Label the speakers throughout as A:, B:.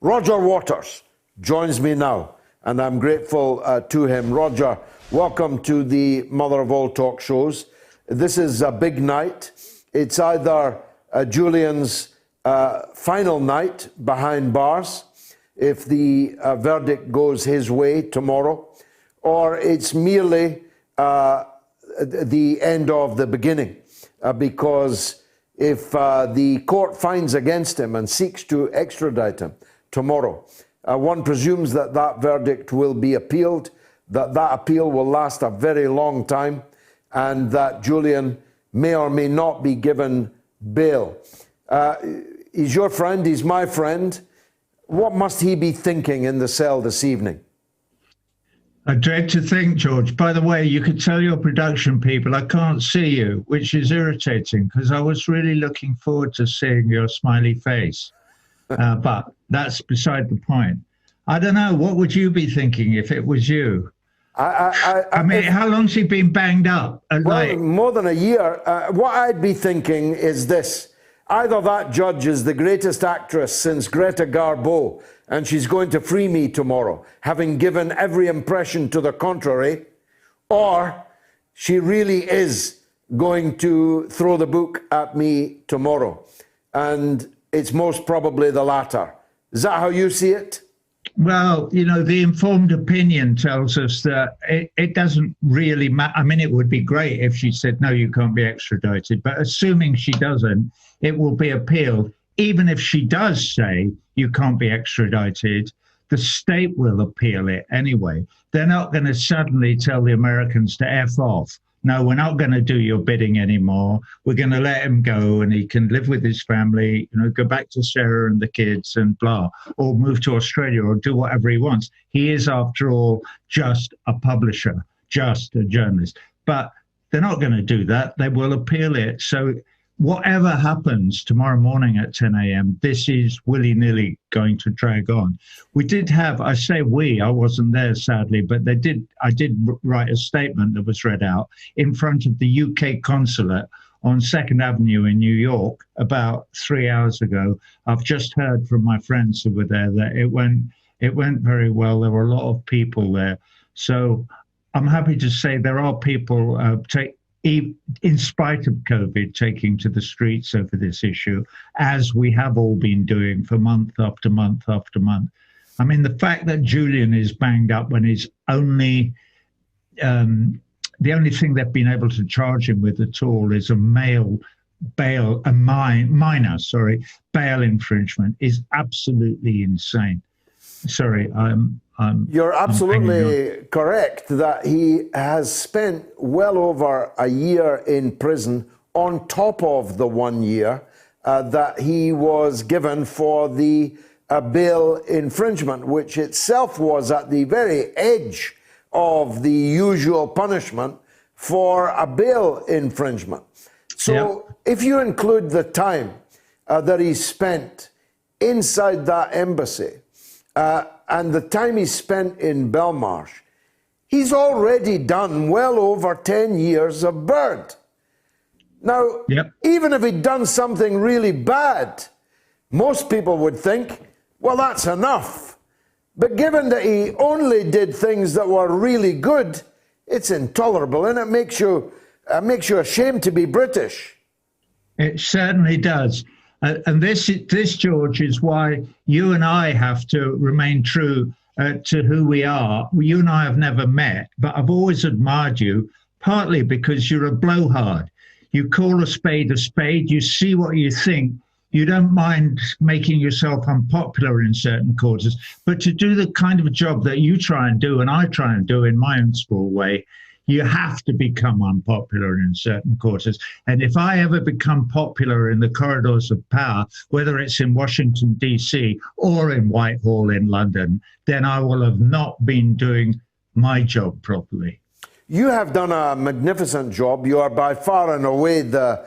A: Roger Waters joins me now, and I'm grateful to him. Roger, welcome to the mother of all talk shows. This is a big night. It's either Julian's final night behind bars, if the verdict goes his way tomorrow, or it's merely the end of the beginning, because if the court finds against him and seeks to extradite him tomorrow, one presumes that that verdict will be appealed, that that appeal will last a very long time, and that Julian may or may not be given bail. He's your friend, he's my friend. What must he be thinking in the cell this evening?
B: I dread to think, George. By the way, you could tell your production people I can't see you, which is irritating because I was really looking forward to seeing your smiley face. But that's beside the point. I don't know. What would you be thinking if it was you? I mean, how long's he been banged up?
A: Well, more than a year. What I'd be thinking is this. Either that judge is the greatest actress since Greta Garbo, and she's going to free me tomorrow, having given every impression to the contrary, or she really is going to throw the book at me tomorrow. And it's most probably the latter. Is that how you see it?
B: Well, you know, the informed opinion tells us that it doesn't really matter. I mean, it would be great if she said, no, you can't be extradited. But assuming she doesn't, it will be appealed. Even if she does say you can't be extradited, the state will appeal it anyway. They're not going to suddenly tell the Americans to F off. No, we're not going to do your bidding anymore. We're going to let him go and he can live with his family, you know, go back to Sarah and the kids and blah, or move to Australia or do whatever he wants. He is, after all, just a publisher, just a journalist. But they're not going to do that. They will appeal it. So whatever happens tomorrow morning at 10 a.m., this is willy-nilly going to drag on. We did have, I say we, I wasn't there sadly, but I did write a statement that was read out in front of the UK consulate on 2nd Avenue in New York about 3 hours ago. I've just heard from my friends who were there that it went very well. There were a lot of people there. So I'm happy to say there are people in spite of COVID, taking to the streets over this issue, as we have all been doing for month after month after month. I mean, the fact that Julian is banged up when he's only, the only thing they've been able to charge him with at all is a minor bail infringement is absolutely insane. Sorry,
A: You're absolutely correct that he has spent well over a year in prison on top of the 1 year that he was given for the bail infringement, which itself was at the very edge of the usual punishment for a bail infringement. So if you include the time that he spent inside that embassy, and the time he spent in Belmarsh, he's already done well over 10 years of bird. Now, even if he'd done something really bad, most people would think, well, that's enough. But given that he only did things that were really good, it's intolerable, and it makes you ashamed to be British.
B: It certainly does. And this, George, is why you and I have to remain true to who we are. You and I have never met, but I've always admired you, partly because you're a blowhard. You call a spade, you see what you think. You don't mind making yourself unpopular in certain quarters, but to do the kind of job that you try and do and I try and do in my own small way, you have to become unpopular in certain quarters. And if I ever become popular in the corridors of power, whether it's in Washington, D.C. or in Whitehall in London, then I will have not been doing my job properly.
A: You have done a magnificent job. You are by far and away the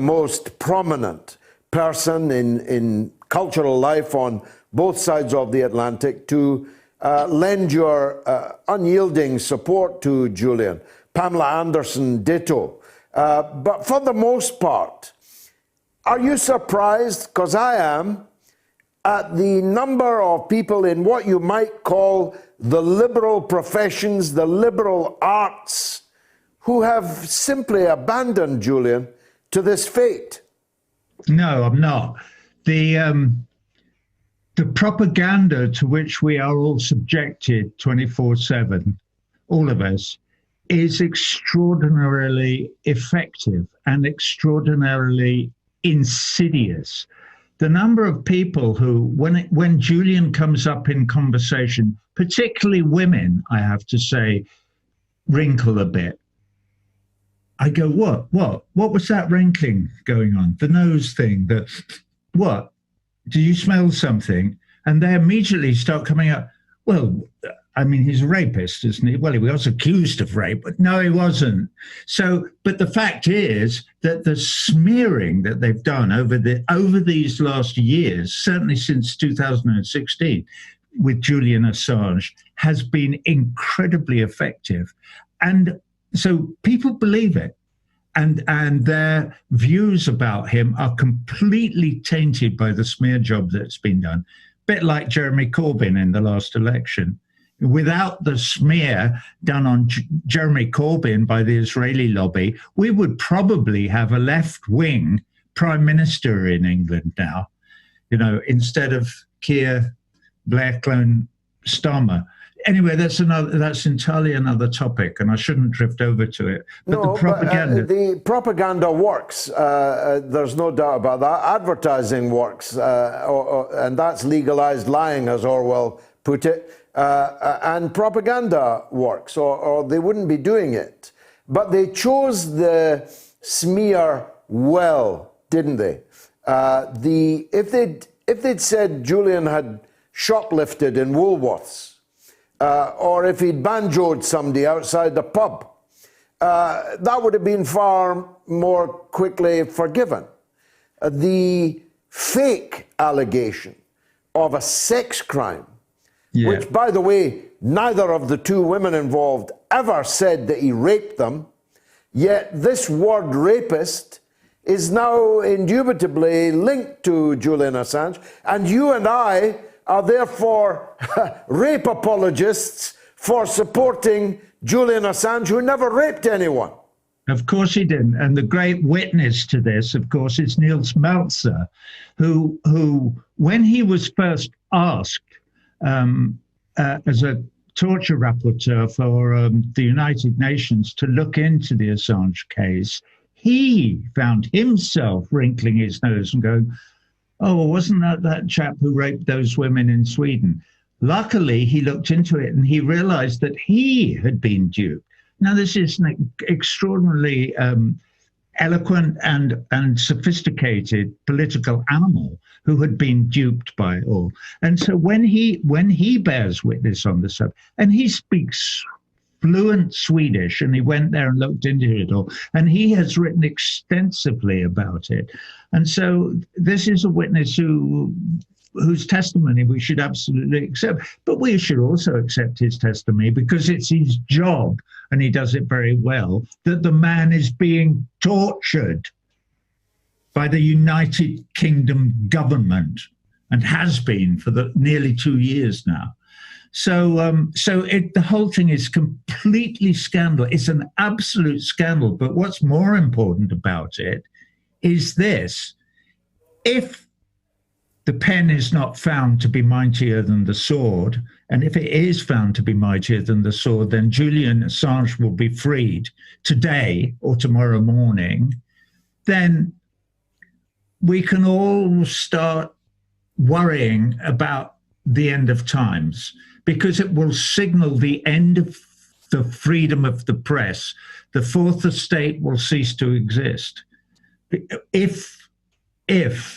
A: most prominent person in cultural life on both sides of the Atlantic to lend your unyielding support to Julian. Pamela Anderson, ditto. But for the most part, are you surprised, because I am, at the number of people in what you might call the liberal professions, the liberal arts, who have simply abandoned, Julian, to this fate?
B: No, I'm not. The propaganda to which we are all subjected 24/7, all of us, is extraordinarily effective and extraordinarily insidious. The number of people who, when Julian comes up in conversation, particularly women, I have to say, wrinkle a bit. I go, what was that wrinkling going on? The nose thing, what? Do you smell something? And they immediately start coming up, well, I mean, he's a rapist, isn't he? Well, he was accused of rape, but no, he wasn't. So, but the fact is that the smearing that they've done over these last years, certainly since 2016, with Julian Assange, has been incredibly effective. And so people believe it. And their views about him are completely tainted by the smear job that's been done. A bit like Jeremy Corbyn in the last election. Without the smear done on Jeremy Corbyn by the Israeli lobby, we would probably have a left-wing prime minister in England now, instead of Keir Blair-Clone Starmer. Anyway, that's entirely another topic, and I shouldn't drift over to it. But
A: no,
B: the propaganda,
A: the propaganda works. There's no doubt about that. Advertising works, and that's legalized lying, as Orwell put it. And propaganda works, or they wouldn't be doing it. But they chose the smear well, didn't they? If they'd said Julian had shoplifted in Woolworths, or if he'd banjoed somebody outside the pub, that would have been far more quickly forgiven. The fake allegation of a sex crime, which, by the way, neither of the two women involved ever said that he raped them, yet this word rapist is now indubitably linked to Julian Assange, and you and I are therefore rape apologists for supporting Julian Assange, who never raped anyone.
B: Of course he didn't. And the great witness to this, of course, is Niels Meltzer, who when he was first asked as a torture rapporteur for the United Nations to look into the Assange case, he found himself wrinkling his nose and going, oh, wasn't that chap who raped those women in Sweden? Luckily, he looked into it and he realized that he had been duped. Now, this is an extraordinarily eloquent and sophisticated political animal who had been duped by it all. And so when he bears witness on the subject, and he speaks fluent Swedish, and he went there and looked into it all, and he has written extensively about it. And so this is a witness whose testimony we should absolutely accept, but we should also accept his testimony because it's his job, and he does it very well, that the man is being tortured by the United Kingdom government and has been for nearly 2 years now. So the whole thing is completely scandal. It's an absolute scandal. But what's more important about it is this. If the pen is not found to be mightier than the sword, and if it is found to be mightier than the sword, then Julian Assange will be freed today or tomorrow morning, then we can all start worrying about the end of times, because it will signal the end of the freedom of the press. The fourth estate will cease to exist. If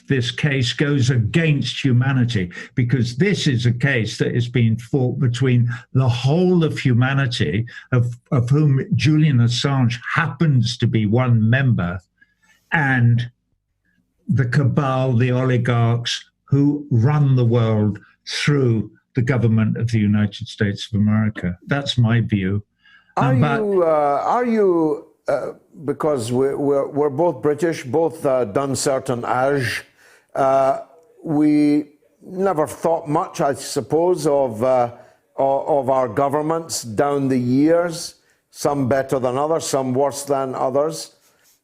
B: this case goes against humanity, because this is a case that is being fought between the whole of humanity, of whom Julian Assange happens to be one member, and the cabal, the oligarchs who run the world through the government of the United States of America. That's my view.
A: Are you because we're both British, both done certain âge, we never thought much, I suppose, of our governments down the years, some better than others, some worse than others.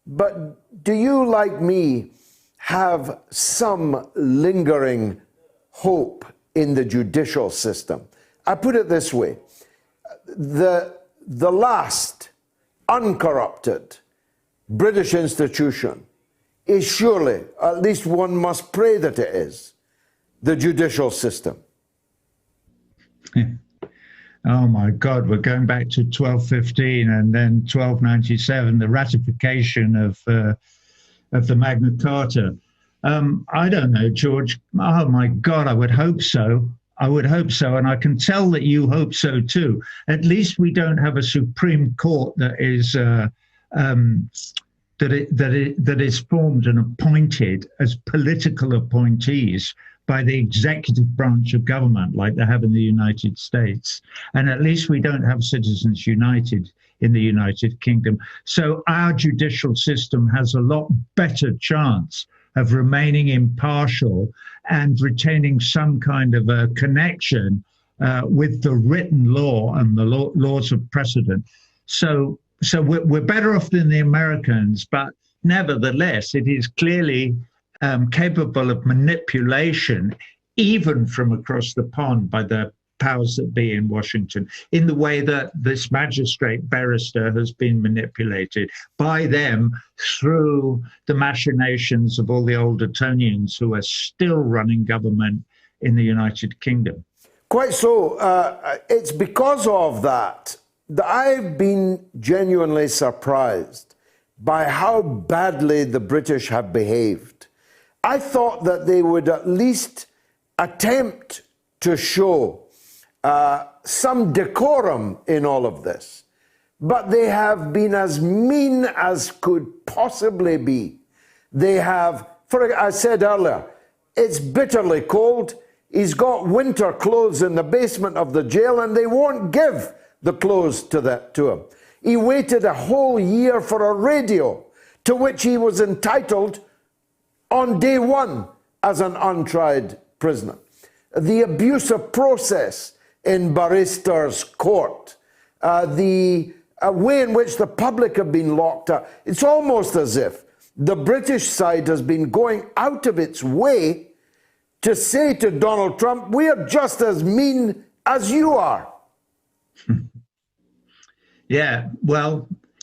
A: But do you, like me, have some lingering hope in the judicial system? I put it this way. The last uncorrupted British institution is surely, at least one must pray that it is, the judicial system.
B: Oh my God, we're going back to 1215 and then 1297, the ratification of the Magna Carta. I don't know, George. Oh my God, I would hope so. I would hope so, and I can tell that you hope so too. At least we don't have a Supreme Court that is that is formed and appointed as political appointees by the executive branch of government, like they have in the United States. And at least we don't have Citizens United in the United Kingdom. So our judicial system has a lot better chance of remaining impartial and retaining some kind of a connection with the written law and the laws of precedent. So we're better off than the Americans, but nevertheless, it is clearly capable of manipulation, even from across the pond by the powers that be in Washington, in the way that this magistrate barrister has been manipulated by them through the machinations of all the old Etonians who are still running government in the United Kingdom.
A: Quite so. It's because of that I've been genuinely surprised by how badly the British have behaved. I thought that they would at least attempt to show some decorum in all of this, but they have been as mean as could possibly be. They have, I said earlier, it's bitterly cold. He's got winter clothes in the basement of the jail, and they won't give the clothes to him. He waited a whole year for a radio, to which he was entitled on day one as an untried prisoner. The abusive process in barristers' court, the way in which the public have been locked up. It's almost as if the British side has been going out of its way to say to Donald Trump, we are just as mean as you are.
B: Yeah,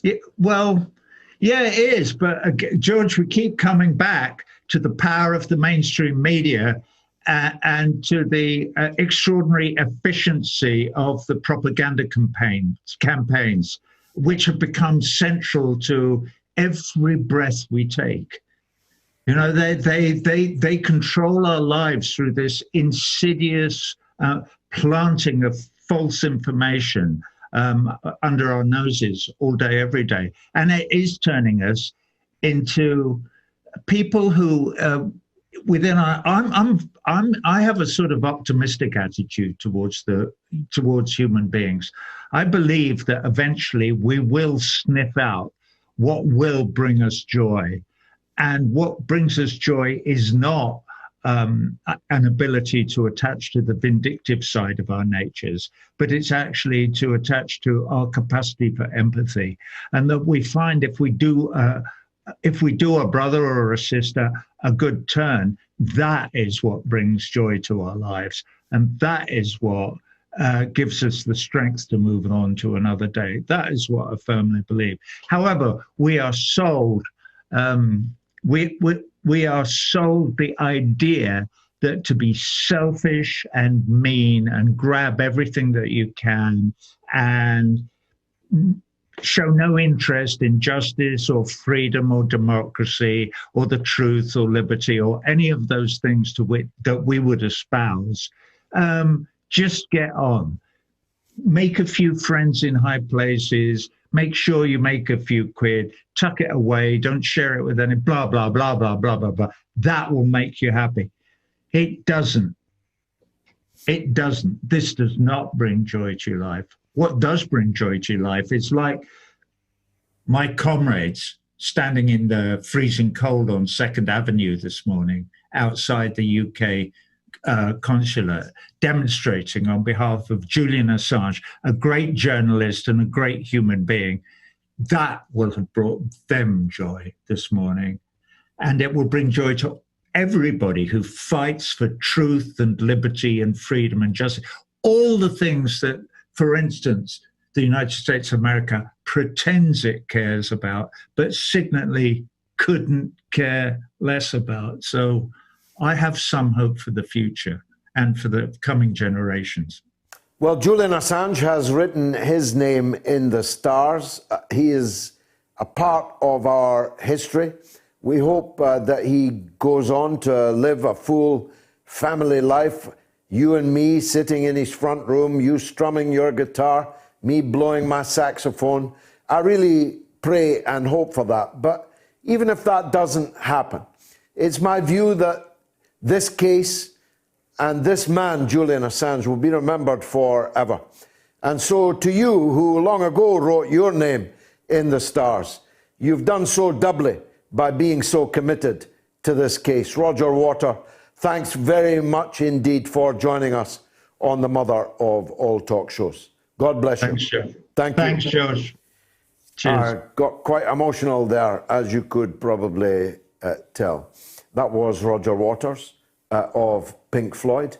B: yeah, it is. But George, we keep coming back to the power of the mainstream media and to the extraordinary efficiency of the propaganda campaigns, which have become central to every breath we take. You know, they control our lives through this insidious planting of false information under our noses all day, every day. And it is turning us into people who within our, I have a sort of optimistic attitude towards human beings. I believe that eventually we will sniff out what will bring us joy. And what brings us joy is not an ability to attach to the vindictive side of our natures, but it's actually to attach to our capacity for empathy. And that we find if we do a brother or a sister a good turn, that is what brings joy to our lives. And that is what gives us the strength to move on to another day. That is what I firmly believe. However, we are sold, we are sold the idea that to be selfish and mean and grab everything that you can and show no interest in justice or freedom or democracy or the truth or liberty or any of those things that we would espouse. Just get on. Make a few friends in high places. Make sure you make a few quid. Tuck it away. Don't share it with any blah, blah, blah, blah, blah, blah, blah. That will make you happy. It doesn't. It doesn't. This does not bring joy to your life. What does bring joy to your life is like my comrades standing in the freezing cold on 2nd Avenue this morning outside the UK consulate demonstrating on behalf of Julian Assange, a great journalist and a great human being. That will have brought them joy this morning. And it will bring joy to everybody who fights for truth and liberty and freedom and justice. All the things that, for instance, the United States of America pretends it cares about, but signally couldn't care less about. So I have some hope for the future and for the coming generations.
A: Well, Julian Assange has written his name in the stars. He is a part of our history. We hope that he goes on to live a full family life. You and me sitting in his front room, you strumming your guitar, me blowing my saxophone. I really pray and hope for that. But even if that doesn't happen, it's my view that this case and this man, Julian Assange, will be remembered forever. And so to you, who long ago wrote your name in the stars, you've done so doubly by being so committed to this case. Roger Water, thanks very much indeed for joining us on the mother of all talk shows. God bless you.
B: Thanks, George.
A: Thank you.
B: Thanks, George. Cheers.
A: I got quite emotional there, as you could probably tell. That was Roger Waters of Pink Floyd.